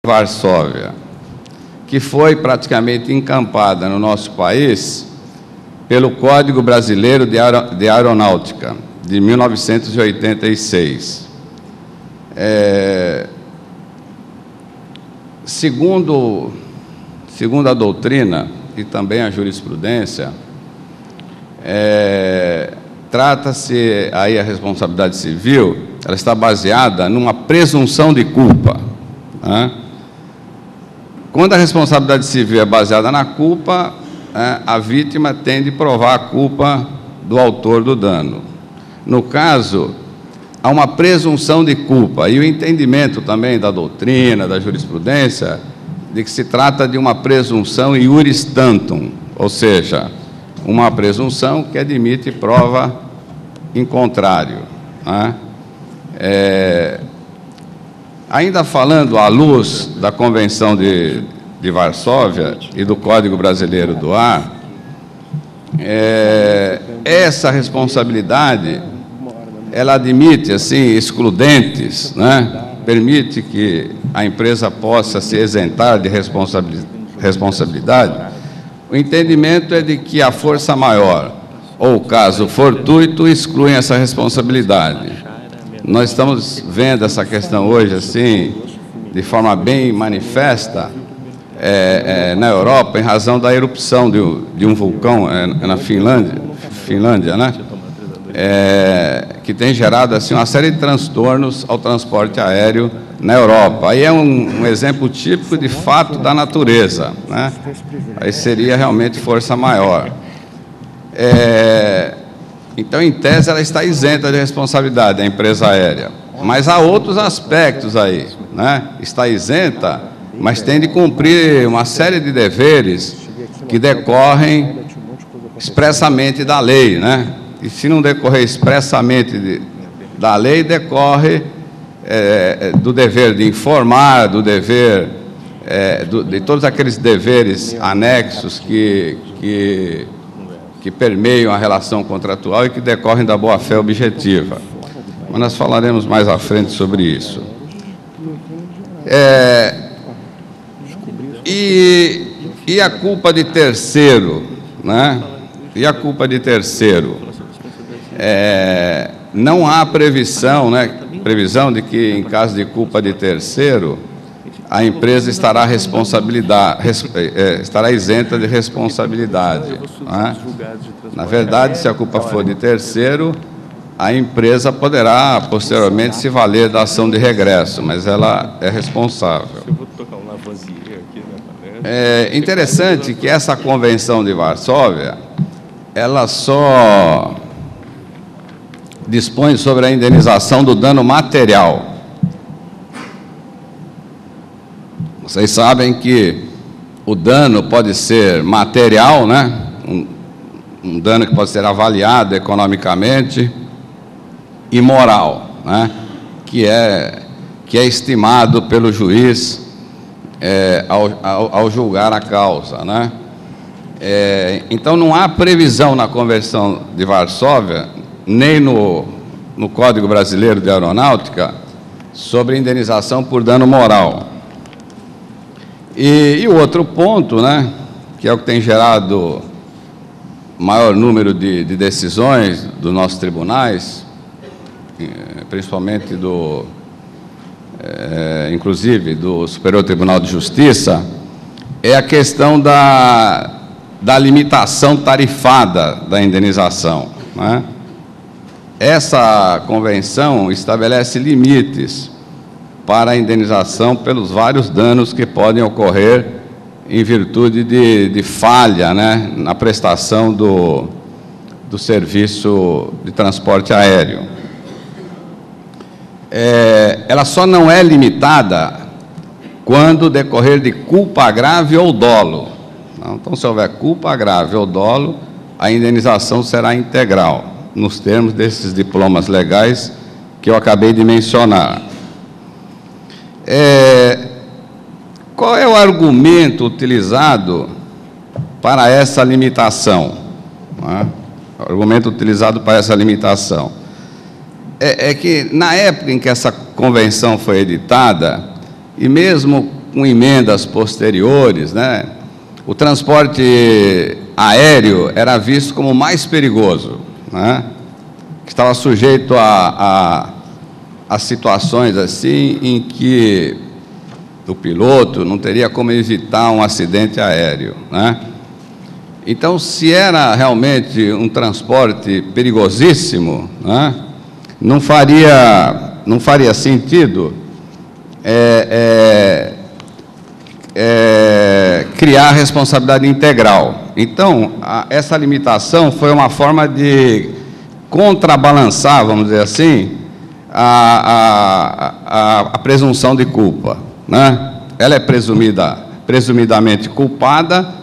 Varsóvia, que foi praticamente encampada no nosso país pelo Código Brasileiro de Aeronáutica, de 1986. Segundo a doutrina e também a jurisprudência, trata-se aí a responsabilidade civil, ela está baseada numa presunção de culpa, né? Quando a responsabilidade civil é baseada na culpa, a vítima tem de provar a culpa do autor do dano. No caso, há uma presunção de culpa, e o entendimento também da doutrina, da jurisprudência, de que se trata de uma presunção iuris tantum, ou seja, uma presunção que admite prova em contrário, né? Ainda falando à luz da Convenção de Varsóvia e do Código Brasileiro do Ar, essa responsabilidade, ela admite, assim, excludentes, né? Permite que a empresa possa se isentar de responsabilidade. O entendimento é de que a força maior ou o caso fortuito excluem essa responsabilidade. Nós estamos vendo essa questão hoje, assim, de forma bem manifesta, na Europa, em razão da erupção de um vulcão na Finlândia, né? Que tem gerado, assim, uma série de transtornos ao transporte aéreo na Europa. Aí é um exemplo típico de fato da natureza, né? Aí seria realmente força maior. Então, em tese, ela está isenta de responsabilidade, a empresa aérea. Mas há outros aspectos aí, né? Está isenta, mas tem de cumprir uma série de deveres que decorrem expressamente da lei, né? E se não decorrer expressamente da lei, decorre do dever de informar, do dever, de todos aqueles deveres anexos que permeiam a relação contratual e que decorrem da boa-fé objetiva. Mas nós falaremos mais à frente sobre isso. E a culpa de terceiro, né? E a culpa de terceiro? Não há previsão, né? Previsão de que, em caso de culpa de terceiro, a empresa estará isenta de responsabilidade, né? Na verdade, se a culpa for de terceiro, a empresa poderá, posteriormente, se valer da ação de regresso, mas ela é responsável. É interessante que essa Convenção de Varsóvia, ela só dispõe sobre a indenização do dano material. Vocês sabem que o dano pode ser material, né? Um dano que pode ser avaliado economicamente, e moral, né? Que é estimado pelo juiz ao julgar a causa, né? Então, não há previsão na Convenção de Varsóvia, nem no Código Brasileiro de Aeronáutica, sobre indenização por dano moral. E o outro ponto, né, que é o que tem gerado maior número de decisões dos nossos tribunais, principalmente inclusive do Superior Tribunal de Justiça, é a questão da limitação tarifada da indenização, né? Essa convenção estabelece limites para a indenização pelos vários danos que podem ocorrer em virtude de falha, né, na prestação do serviço de transporte aéreo. Ela só não é limitada quando decorrer de culpa grave ou dolo. Então, se houver culpa grave ou dolo, a indenização será integral, nos termos desses diplomas legais que eu acabei de mencionar. Qual é o argumento utilizado para essa limitação? O argumento utilizado para essa limitação é que, na época em que essa convenção foi editada, e mesmo com emendas posteriores, né, o transporte aéreo era visto como mais perigoso, né, que estava sujeito a situações assim em que o piloto não teria como evitar um acidente aéreo, né? Então, se era realmente um transporte perigosíssimo, né, não faria sentido criar responsabilidade integral. Então, essa limitação foi uma forma de contrabalançar, vamos dizer assim, a presunção de culpa, né? Ela é presumidamente culpada,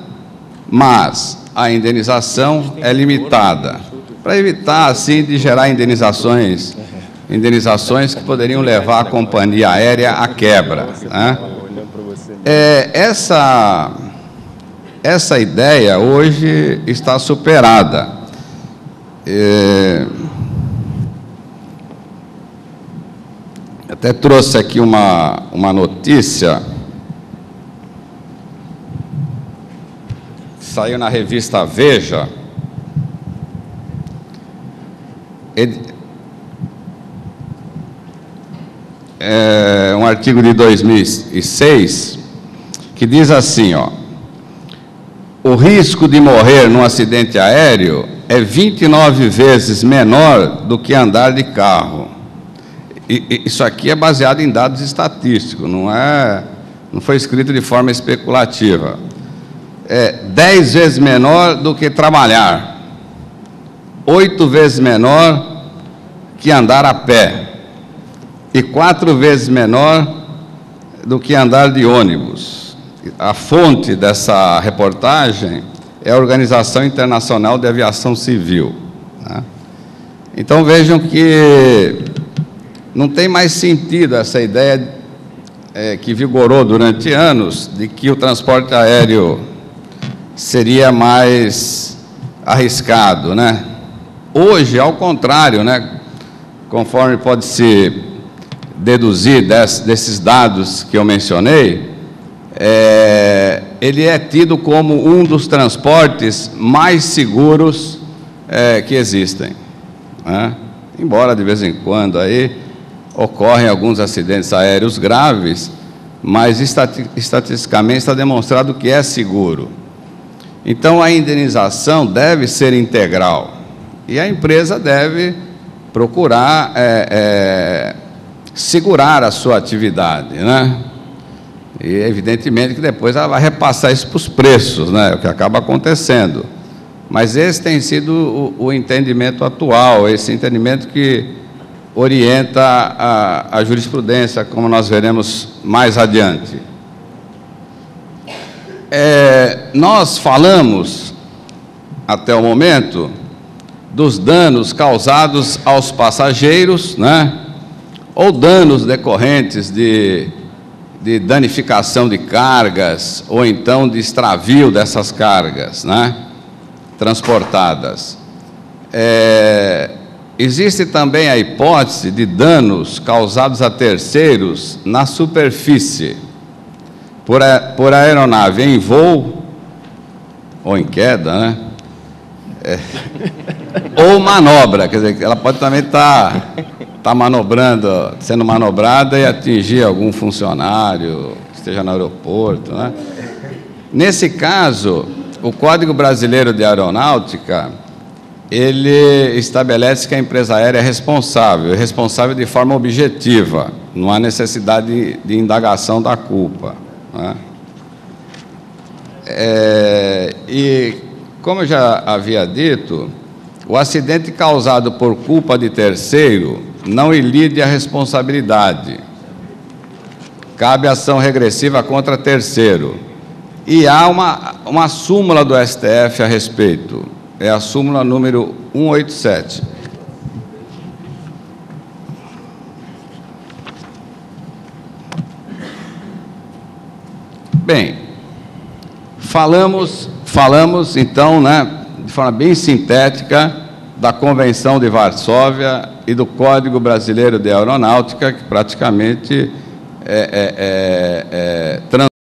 mas a indenização é limitada, para evitar, assim, de gerar indenizações que poderiam levar a companhia aérea à quebra, né? Essa ideia hoje está superada. Até trouxe aqui uma notícia, que saiu na revista Veja, um artigo de 2006, que diz assim, ó: o risco de morrer num acidente aéreo é 29 vezes menor do que andar de carro. Isso aqui é baseado em dados estatísticos, não foi escrito de forma especulativa. É 10 vezes menor do que trabalhar, 8 vezes menor que andar a pé e 4 vezes menor do que andar de ônibus. A fonte dessa reportagem é a Organização Internacional de Aviação Civil, né? Então, vejam que não tem mais sentido essa ideia que vigorou durante anos de que o transporte aéreo seria mais arriscado, né? Hoje, ao contrário, né, conforme pode-se deduzir desses dados que eu mencionei, ele é tido como um dos transportes mais seguros que existem, né? Embora de vez em quando aí ocorrem alguns acidentes aéreos graves, mas estatisticamente está demonstrado que é seguro. Então, a indenização deve ser integral e a empresa deve procurar segurar a sua atividade, né? E, evidentemente, que depois ela vai repassar isso para os preços, né? O que acaba acontecendo. Mas esse tem sido o entendimento atual, esse entendimento que orienta a jurisprudência, como nós veremos mais adiante. Nós falamos, até o momento, dos danos causados aos passageiros, né? Ou danos decorrentes de danificação de cargas, ou então de extravio dessas cargas, né, transportadas. Existe também a hipótese de danos causados a terceiros na superfície, por aeronave em voo, ou em queda, né? Ou manobra, quer dizer, ela pode também estar sendo manobrada e atingir algum funcionário que esteja no aeroporto, né? Nesse caso, o Código Brasileiro de Aeronáutica, ele estabelece que a empresa aérea é responsável de forma objetiva, não há necessidade de indagação da culpa, né? E, como eu já havia dito, o acidente causado por culpa de terceiro não ilide a responsabilidade. Cabe ação regressiva contra terceiro. E há uma súmula do STF a respeito. É a súmula número 187. Bem, falamos então, né, de forma bem sintética, da Convenção de Varsóvia e do Código Brasileiro de Aeronáutica, que praticamente é,